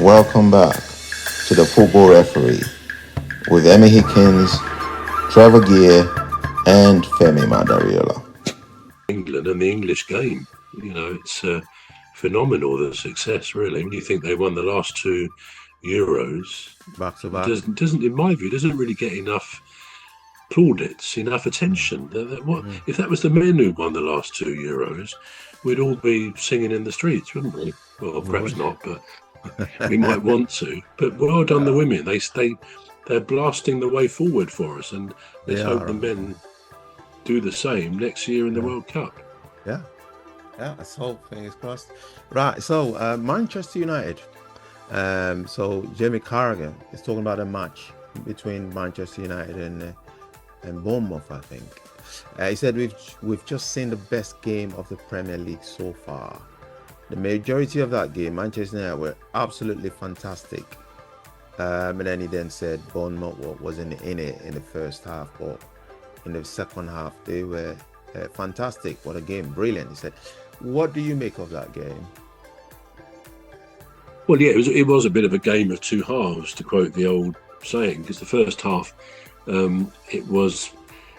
Welcome back to the Football Referee with Emmy Hikins, Trevor Gear, and Femi Madariola. England and the English game, you know, it's phenomenal, the success, really. When you think they won the last two Euros, back to back, doesn't, in my view, doesn't really get enough plaudits, enough attention. If that was the men who won the last two Euros, we'd all be singing in the streets, wouldn't we? Well, perhaps not, but we might want to. But well done, the women. They're blasting the way forward for us, and let's hope the men do the same next year in the World Cup. Yeah, let's hope. Fingers crossed. Right, so Manchester United. So Jamie Carragher is talking about a match between Manchester United and Bournemouth, I think. He said we've just seen the best game of the Premier League so far. The majority of that game, Manchester United were absolutely fantastic. And then he then said Bournemouth wasn't in it in the first half, but in the second half they were fantastic. What a game, brilliant. He said, what do you make of that game? Well, yeah, it was a bit of a game of two halves, to quote the old saying, because the first half it was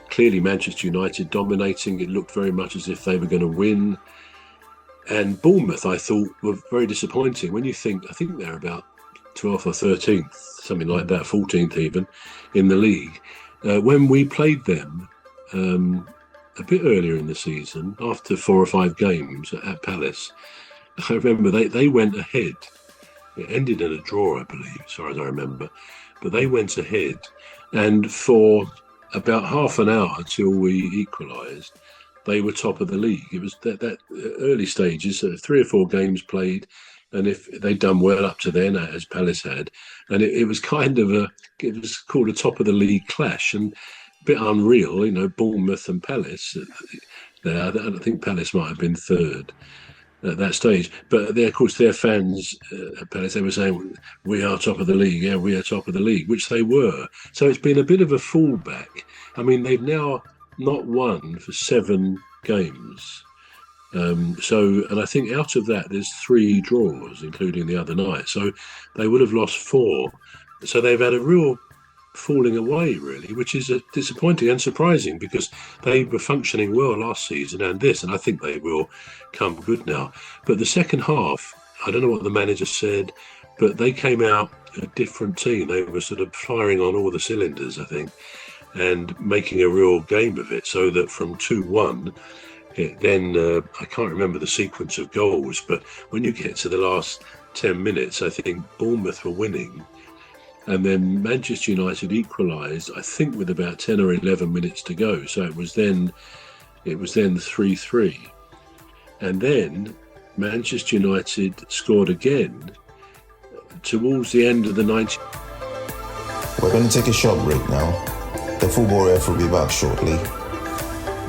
clearly Manchester United dominating. It looked very much as if they were going to win. And Bournemouth, I thought, were very disappointing. When you think, I think they're about 12th or 13th, something like that, 14th even, in the league. When we played them a bit earlier in the season, after 4 or 5 games at Palace, I remember they went ahead. It ended in a draw, I believe, as far as I remember. But they went ahead, and for about half an hour till we equalised, they were top of the league. It was that early stages, 3 or 4 games played, and if they'd done well up to then, as Palace had, and it was kind of it was called a top of the league clash, and a bit unreal, you know, Bournemouth and Palace. I think Palace might have been third at that stage, but of course their fans at Palace, they were saying, we are top of the league, yeah, we are top of the league, which they were. So it's been a bit of a fallback. I mean, they've now not won for 7 games. And I think out of that, there's 3 draws, including the other night. So they would have lost 4. So they've had a real falling away, really, which is disappointing and surprising, because they were functioning well last season and I think they will come good now. But the second half, I don't know what the manager said, but they came out a different team. They were sort of firing on all the cylinders, I think, and making a real game of it, so that from 2-1, then I can't remember the sequence of goals, but when you get to the last 10 minutes, I think Bournemouth were winning, and then Manchester United equalised, I think, with about 10 or 11 minutes to go. So it was then 3-3, and then Manchester United scored again towards the end of the 90. We're going to take a short break now. The Football Referee will be back shortly.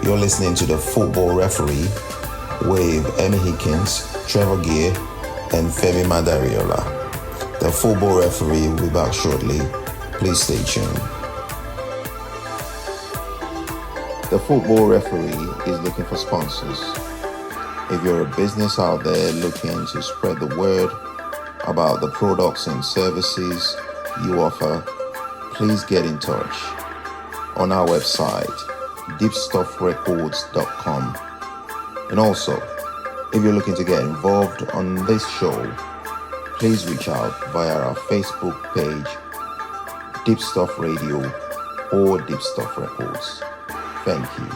You're listening to the Football Referee with Emmy Hikins, Trevor Gear, and Femi Madariola. The Football Referee will be back shortly. Please stay tuned. The Football Referee is looking for sponsors. If you're a business out there looking to spread the word about the products and services you offer, please get in touch on our website, deepstuffrecords.com. And also, if you're looking to get involved on this show, please reach out via our Facebook page, Deepstuff Radio or Deepstuff Records. Thank you.